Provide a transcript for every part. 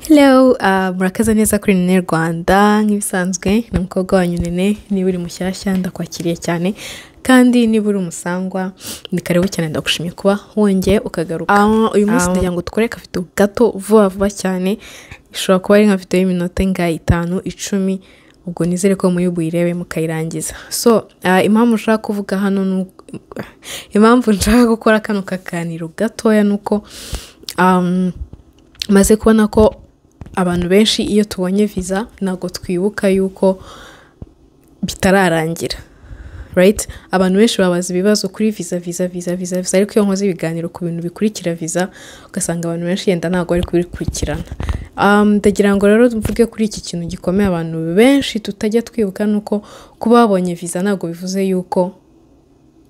Hello, murakaza neza kuri Nene Rwanda nk'ibisanzwe ni umukobwa wanyu Nene niba uri mushyashya ndakwakiriye cyane kandi niba uri umusangwa ni karibu cyane ndagushimiye kuba wongeye ukagaruka uyu munsi ndagira ngo tukore akavido gato vuba cyane ishobora kuba ari nka video y'iminota ingahe 5 10 ubwo nizere ko muyibuyirebe mukayirangiza so impamvu nshaka kuvuga hano impamvu nshaka gukora kano kakaniro gatoya nuko maze kubona ko abantu benshi iyo tubonye visa nago twibuka yuko bitararangira, right? Abantu benshi babaza ibibazo kuri visa ariko iyo nkoze ibiganiro ku bintu bikurikira visa ugasanga abantu benshi yenda nago ari kubikurikirana. Ndagira ngo rero mvuge kuri iki kintu gikomeye abantu benshi tutajya twibuka nuko kuba babonye visa nago bivuze yuko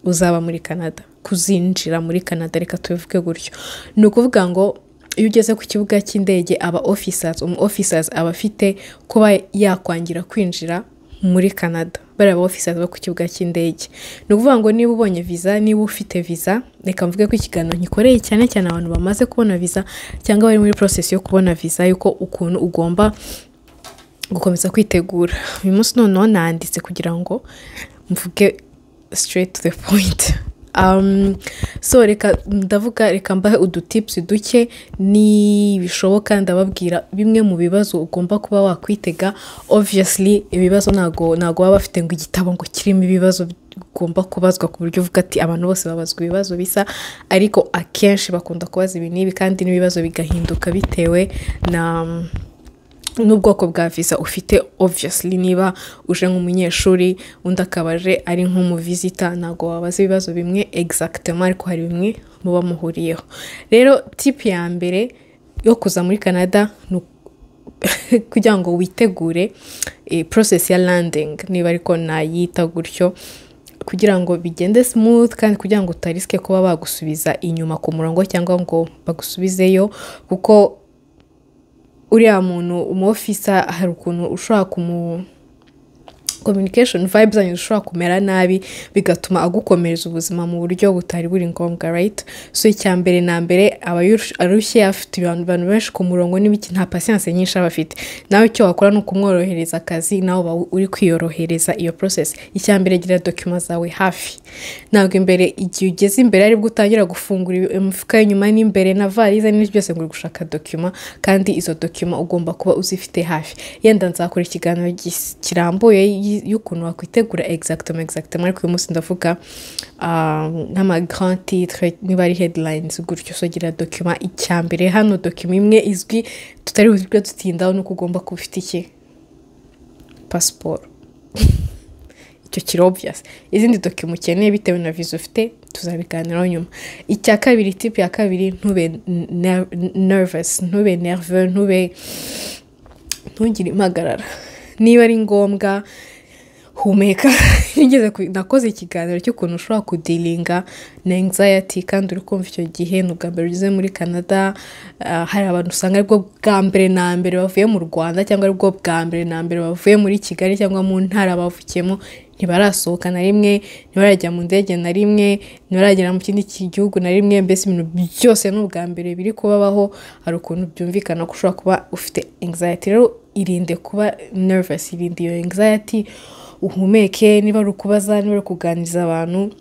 uzaba muri Canada, kuzinjira muri Canada, reka tubivuge gutyo. Ni ukuvuga ngo iyo ugeze ku kibuga cy'indege aba officers abafite kuba yakwangira kwinjira muri Canada, bari aba officers bo ku kibuga cy'indege. Ni ukuvuga ngo niba ubonye visa, niba ufite visa, reka mvuge ko ikiganiro nkikoreye cyane abantu bamaze kubona visa cyangwa bari muri process yo kubona visa yuko ukuntu ugomba gukomeza kwitegura. Uyu munsi noneho nanditse kugira ngo mvuge straight to the point. So reka mbahe udutips duke ni bishoboka ndababwira bimwe mu bibazo ugomba kuba wakwitega. Obviously ibibazo nago baba bafite ngo igitabo ngo kirimo ibibazo ugomba kubazwa ku buryo uvuga ati abantu bose babazwa ibibazo bisa, ariko akenshi bakunda kubaza ibi nibi kandi n'ibibazo bigahinduka bitewe na n'ubwoko bwa visa ufite. Obviously niba uje nk'umunyeshuri undi akabaje ari nk'umu visitor nago wabaza ibibazo bimwe exactement, ariko hari bimwe muba muhuriyeho. Rero tip ya mbere yo kuza muri Canada kugira ngo witegure process ya landing, niba ariko nayita gutyo, kugira ngo bigende smooth kandi kugira ngo utariske kuba bagusubiza inyuma ku murongo cyangwa ngo bagusubizeyo, kuko uriya muntu umofisa hari ukuntu ushobora communication vibes zanyu ushobora kumera nabi bigatuma agukomereza ubuzima mu buryo butari buri ngombwa, right? So icyambere na mbere arushye afite abantu benshi ku murongo n'ibiki nta patience nyinshi abafite, nawe icyo wakora no kumworohereza akazi nawe uri kwiyorohereza iyo process. Icyambere gira documents zawe hafi, ntabwo imbere igihe ugeze imbere ari bwo utangira gufungura imifuka y'inyuma n'imbere na valise n'ibyo byose ngo gushaka document, kandi izo document ugomba kuba uzifite hafi. Yenda nzakora ikiganiro kirambuye y'ukuntu wakwitegura exactement, ariko uyu munsi ndavuga n'ama grand titre niba ari headlines gutyo. So gira document icyambere hano, document imwe izwi tutari buzwe dutindaho nuko ugomba kuba ufite iki passport icyo kiri obvious. Izindi document ukeneye bitewe na visa ufite tuzabiganiraho nyuma. Icya kabiri, tip ya kabiri, ntube nervous, ntube nerveux, ntugire impagarara. Niba ari ngombwa humeka. Nakoze ikiganiro cy'ukuntu ushobora kudealinga na anxiety kandi uri kumva icyo gihe n'ubwa mbere ugeze muri Canada. Hari abantu usanga aribwo bwa mbere na mbere bavuye mu Rwanda cyangwa aribwo bwa mbere na mbere bavuye muri Kigali cyangwa mu ntara bavukiyemo, ntibarasohoka na rimwe, ntibarajya mu ndege na rimwe, ntibaragera mu kindi gihugu na rimwe, mbese ibintu byose n'ubwa mbere biri kubabaho. Hari ukuntu byumvikana ko ushobora kuba ufite anxiety. Rero irinde kuba nervous, irinde iyo anxiety, uhumeke. Niba ari ukubaza, niba ari kuganiriza abantu,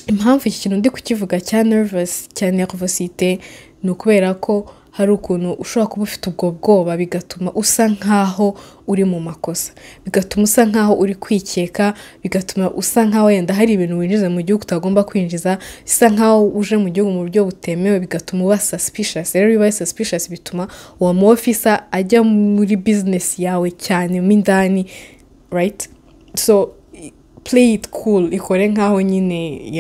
impamvu iki kintu ndi kukivuga cya nervosité ni ukubera ko hari ukuntu ushobora kuba ufite ubwo bwoba bigatuma usa nkaho uri mu makosa, bigatuma usa nkaho uri kwikeka, bigatuma usa nkaho yenda hari ibintu winjiza mu gihugu utagomba kwinjiza, bisa nkaho uje mu gihugu mu buryo butemewe, bigatuma uba suspicious. Rero biba suspicious bituma uwo mu officer ajya muri business yawe cyane mo indani, right? So play it cool, ikore nkaho nyine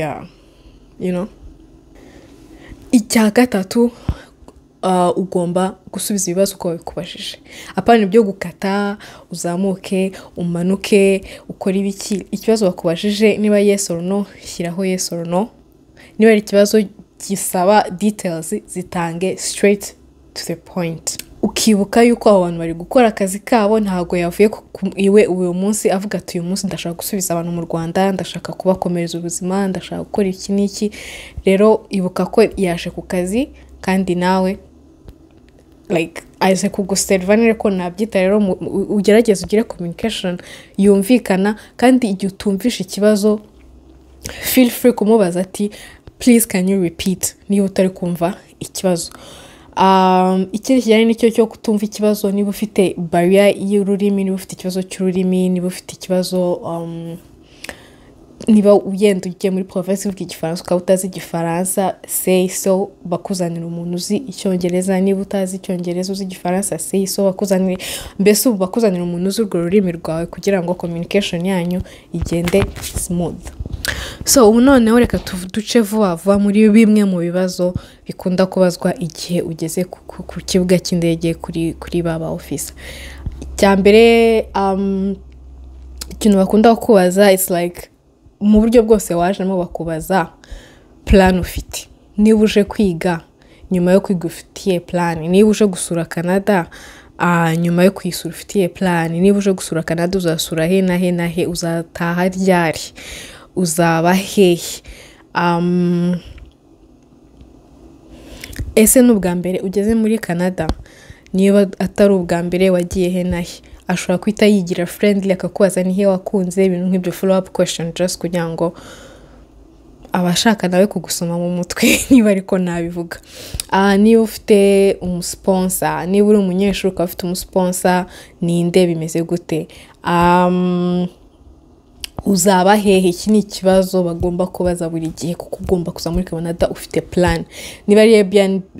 you know. Icya gatatu, ugomba gusubiza ibibazo uko babikubajije. Apana ibyo gukata uzamuke umanuke ukora ibiki. Ikibazo bakubajije niba yes or no, shyiraho yes or no. Niba ari ikibazo gisaba details zitange straight to the point. Ukibuka yuko abantu bari gukora akazi kabo, ntago yavuye iwe uyu munsi avuga ati uyu munsi ndashaka gusubiza abantu mu Rwanda, ndashaka kubakomereza ubuzima, ndashaka gukora iki n'iki. Rero ibuka ko yaje ku kazi kandi nawe like aze kuguserva nere ko nabyita rero ugerageza ugire communication yumvikana kandi igihe utumvisha ikibazo feel free kumubaza ati please can you repeat niba utari kumva ikibazo. Ikindi kijyanye n'icyo cyo kutumva ikibazo, niba ufite barrier y'ururimi, niba ufite ikibazo cy'ururimi, niba ufite ikibazo niba ugenda ugiye muri province uvuga igifaransa ukaba utazi igifaransa, say so bakuzanira umuntu uzi icyongereza. Niba utazi icyongereza uzi igifaransa, say so bakuzanira, mbese ubu bakuzanira umuntu uzi urwo rurimi rwawe kugira ngo communication yanyu igende smooth. So ubu noneho reka duce vuba vuba muri bimwe mu bibazo bikunda kubazwa igihe ugeze ku kibuga cy'indege kuri baba officer. Cyambere ikintu bakunda kubaza, it's like mu buryo bwose wajemo bakubaza plan ufite. Niba uje kwiga, nyuma yo kwiga ufitiye plan. Niba uje gusura Canada, nyuma yo kwisura ufitiye plan. Niba uje gusura Canada uzasura he na he na he, uzataha ryari, uzaba hehe. Ese n'ubwa mbere ugeze muri Canada, niba atari ubwa mbere wagiye he na he, ashobora kwita yigira friendly akakubaza ni he wakunze, ibintu nk'ibyo follow up question just kugira ngo abashaka nawe kugusoma mu mutwe niba ariko nabivuga. Niba ufite umusponsor, niba uri umunyeshuri ukaba ufite umusponsor, ninde, bimeze gute, uzaba hehe. Iki ni ikibazo bagomba kubaza buri gihe kuko ugomba kuza muri Canada ufite plan. Niba ari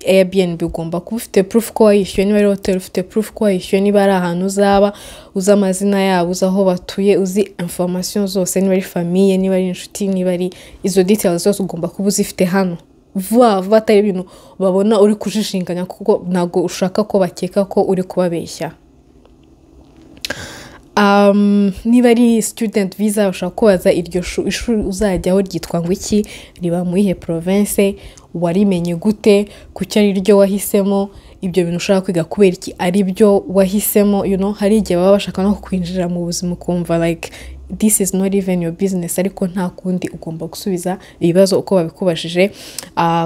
Airbnb ugomba kuba ufite proof ko wayishyuye, niba ari hotel ufite proof ko wayishyuye, niba ari ahantu uzaba uzi amazina yabo, uzi aho batuye, uzi information zose, niba ari famille, niba ari inshuti, niba ari izo details zose ugomba kuba uzifite hano vuba atari ibintu babona uri kujishinganya kuko ntago ushaka ko bakeka ko uri kubabeshya. Niba ari student visa ushaka kubaza iryo ishuri uzajyaho ryitwa ngo iki, riba muri he province, warimenye gute, kuki ari ryo wahisemo, ibyo bintu ushaka kwiga kubera iki ari byo wahisemo. Hari igihe baba bashaka no kwinjira mu buzima ukumva like this is not even your business, ariko nta kundi ugomba gusubiza ibibazo uko babikubajije.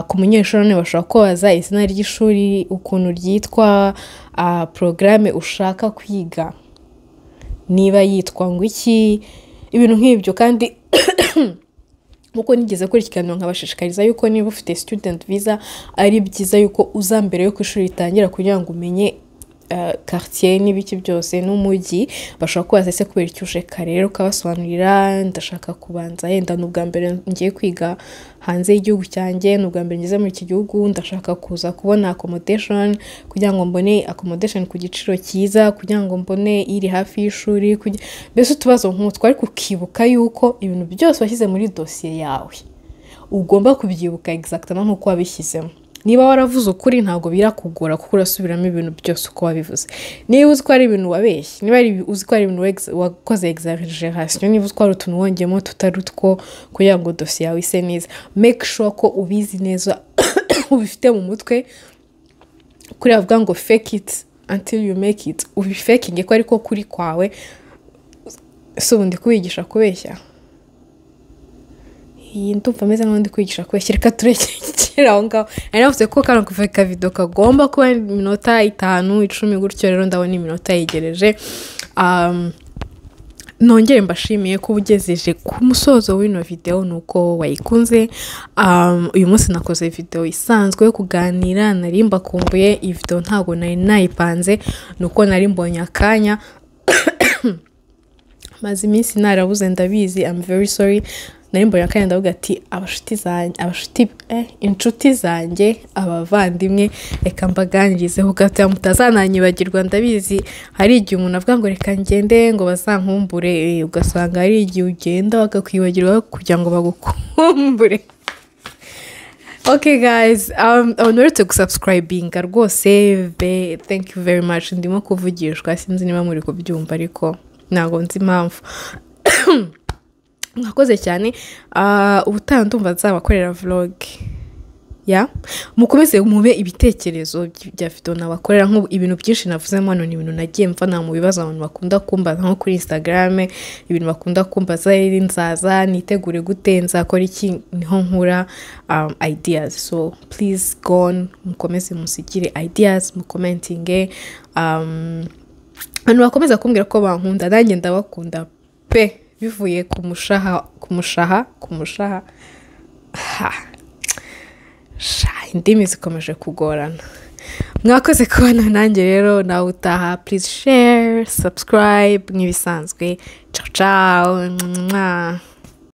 Ku munyeshuri bashaka kubaza izina ry'ishuri, ukuntu ryitwa, programme ushaka kwiga niba yitwa ngo iki, ibintu nk'ibyo. Kandi muko nigeze kuri ikiganiro nkabashishikariza yuko niba ufite student visa ari byiza yuko uza mbere yo kwishuri ritangira kugira ngo umenye quartier n'ibiki byose n'umujyi. Bashaka kubaza ese kubera icyo uje kare, rero ukabasobanurira ndashaka kubanza yenda n'ubwa mbere ngiye kwiga hanze y'igihugu cyanjye, n'ubwa mbere ngeze muri iki gihugu, ndashaka kuza kubona accommodation kugira ngo mbone accommodation ku giciro cyiza, kugira ngo mbone iri hafi y'ishuri. Mbese utubazo nk'utwo, ariko ukibuka yuko ibintu byose washyize muri dossier yawe ugomba kubyibuka exactement nk'uko wabishyizemo. Niba waravuze ukuri ntabwo birakugora kuko urasubiramo ibintu byose uko wabivuze. Niba uzi ko ari ibintu wabeshye, niba uzi ko ari ibintu wakoze exaggeration, niba uzi ko ari utuntu wongeyemo tutari utwo kugira ngo dossier yawe ise neza, make sure ko ubizi neza ubifite mu mutwe. Kuri avuga ngo fake it until you make it, ubifakinge ko ariko kuri kwawe. So ubundi kubigisha kubeshya, iyi ndumva meze nk'aho ndi kwigisha kubeshya, reka turekere aho ngaho. Navuze ko kano kuveka video kagomba kuba iminota 5-10 gutyo, rero ndabona iminota yegereje. Nongere mbashimiye ko ugejeje ku musozo w'ino video, nuko wayikunze. Uyu munsi nakoze video isanzwe yo kuganira, nari mbakumbuye. Iyi video ntago nari nayipanze, nuko nari mbonye akanya maze iminsi narabuze, ndabizi, I'm very sorry. Nari mbonye akanya ndavuga ati inshuti zanjye, abavandimwe, reka mbaganirizeho gato mutazananyibagirwa. Ndabizi hari igihe umuntu avuga ngo reka ngende ngo bazankumbure, ugasanga hari igihe ugenda bakakwibagirwa kugira ngo bagukumbure. Okay guys, honorate gusubscribinga rwose, thank you very much. Ndimo kuvugishwa, sinzi niba muri kubyumva ariko ntago nzi impamvu. Mwakoze cyane. Ubutaha ndumva nzabakorera vlog ya mukomeze mube ibitekerezo bya video nabakorera nko ibintu byinshi navuzemo hano ni ibintu nagiye mvana mu bibazo abantu bakunda kumbaza nko kuri Instagram ibintu bakunda kumbaza iri nzaza nitegure gute nzakora iki niho nkura ideas so please go on mukomeze musigire ideas mu commenting abantu bakomeza kumbwira ko bankunda nanjye ndabakunda pe bivuye ku mushaha indimi zikomeje kugorana mwakoze kubana nanjye rero nawe utaha please share subscribe nk'ibisanzwe ciao ciao